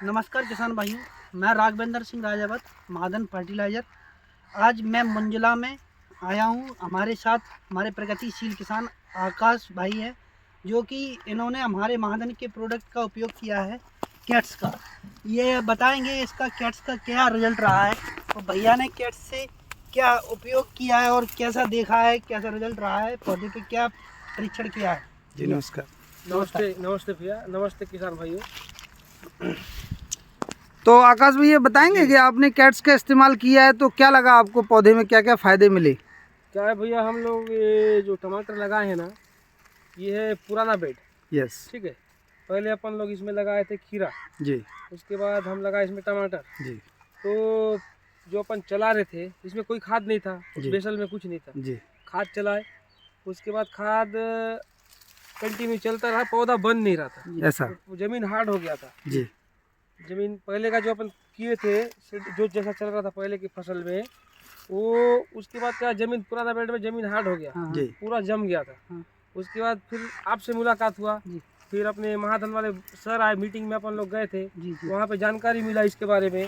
नमस्कार किसान भाइयों, मैं राघवेंद्र सिंह राजावत, महाजन फर्टिलाइजर। आज मैं मंजुला में आया हूँ। हमारे साथ हमारे प्रगतिशील किसान आकाश भाई हैं, जो कि इन्होंने हमारे महाजन के प्रोडक्ट का उपयोग किया है, कैट्स का। ये बताएंगे इसका कैट्स का क्या रिजल्ट रहा है, तो भैया ने कैट्स से क्या उपयोग किया है और कैसा देखा है, कैसा रिजल्ट रहा है, पौधे पे क्या परीक्षण किया है। जी नमस्कार। नमस्ते भैया, नमस्ते किसान भाइयों। तो आकाश भैया बताएंगे कि आपने कैट्स का इस्तेमाल किया है तो क्या लगा आपको, पौधे में क्या क्या फायदे मिले? क्या है भैया, हम लोग ये जो टमाटर लगाए हैं ना, ये है पुराना बेड। यस। ठीक है, पहले अपन लोग इसमें लगाए थे खीरा जी। उसके बाद हम लगाए इसमें टमाटर जी। तो जो अपन चला रहे थे इसमें कोई खाद नहीं था, जी। बेसल में कुछ नहीं था जी। खाद चलाए, उसके बाद खाद कंटिन्यू चलता रहा, पौधा बन नहीं रहा था, ऐसा तो जमीन हार्ड हो गया था। जी। जमीन पहले का जो अपन किए थे, जो जैसा चल रहा था पहले की फसल में, वो उसके बाद क्या जमीन पुराना बेड में जमीन हार्ड हो गया। जी। पूरा जम गया था। हाँ। उसके बाद फिर आपसे मुलाकात हुआ, फिर अपने महाधन वाले सर आए, मीटिंग में अपन लोग गए थे, वहाँ पे जानकारी मिला इसके बारे में।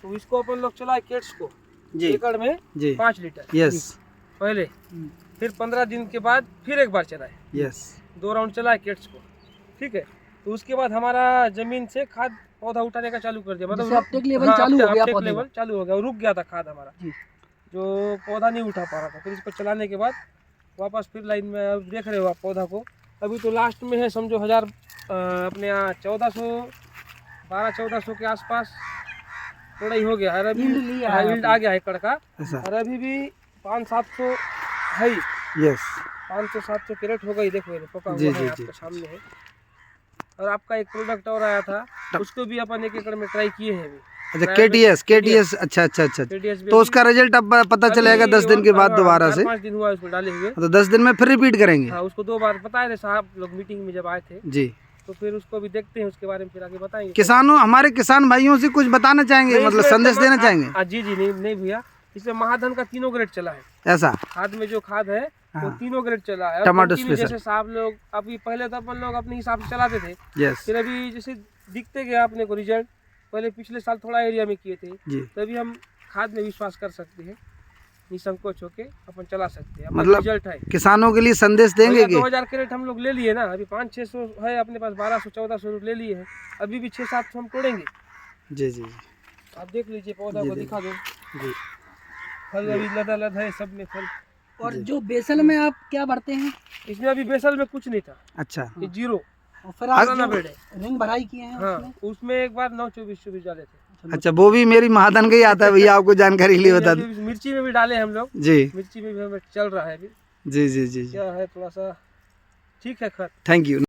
तो इसको अपन लोग चलाए कैट्स को जी। एकड़ में जी। 5 लीटर यस। पहले, फिर 15 दिन के बाद फिर एक बार चलाए, यस। 2 राउंड चलाए कैट्स को। ठीक है, तो उसके बाद हमारा जमीन से खाद पौधा उठाने का चालू कर दिया, मतलब अपटेक लेवल चालू हो गया, अपटेक लेवल चालू हो गया, रुक गया था खाद हमारा, जो पौधा नहीं उठा पा रहा था। फिर इसको चलाने के बाद वापस फिर लाइन में, अब देख रहे हो आप पौधा को, अभी तो लास्ट में है, समझो 1000 अपने यहाँ 1200 के आसपास थोड़ा ही हो गया है अभी, यील्ड आ गया है एकड़ का। और अभी भी 500-700 है, यस 500-700 कैरेट हो गई, देखो ये पका हुआ है आपके सामने है। और आपका एक प्रोडक्ट और आया था, उसको भी अपन 1 एकड़ में ट्राई किए हैं अभी। अच्छा, केटीएस। अच्छा। तो उसका रिजल्ट अब पता चलेगा 10 दिन के बाद दोबारा से? 5 दिन हुआ उसको डाले हुए। तो 10 दिन में फिर रिपीट करेंगे? हाँ, उसको 2 बार बताए थे साहब लोग मीटिंग में जब आए थे। जी। तो फिर उसको भी देखते हैं, उसके बारे में फिर आगे बताएंगे। किसानों, हमारे किसान भाइयों से कुछ बताना चाहेंगे, मतलब संदेश देना चाहेंगे? जी नहीं भैया, इसमें महाधन का 3 ग्रेड चला है। ऐसा खाद में जो खाद है वो 3 ग्रेड चला है। टमाटर कंटिन्यू जैसे साहब लोग अभी, पहले तो अपन लोग अपने हिसाब से चलाते थे, यस। फिर अभी जैसे दिखते गया अपने को रिजल्ट, पहले पिछले साल थोड़ा एरिया में किए थे, तभी हम खाद में विश्वास कर सकते हैं, निसंकोच होके अपन चला सकते हैं, मतलब रिजल्ट है। किसानों के लिए संदेश देंगे कि 2000 कैरेट हम लोग ले लिए ना, अभी 500-600 है अपने पास, 1200-1400 ले लिए हैं, अभी भी 600-700 हम तोड़ेंगे। जी। आप देख लीजिए, पौधा को दिखा दो जी। फल अभी लदा है, सब में फल। और जो बेसल में आप क्या भरते हैं? इसमें अभी बेसल में कुछ नहीं था। अच्छा। ये 0 और फिर आप पुराना बेड है, रिंग भराई किए हैं? हाँ, उसमें एक बार 9-24 डाले थे। अच्छा, वो भी मेरी महाधन का ही आता है भैया, आपको जानकारी के लिए बता दूं। मिर्ची में भी डाले हम लोग जी। मिर्ची में भी हमें चल रहा है अभी। जी। क्या है, थोड़ा सा ठीक है खत। Thank you.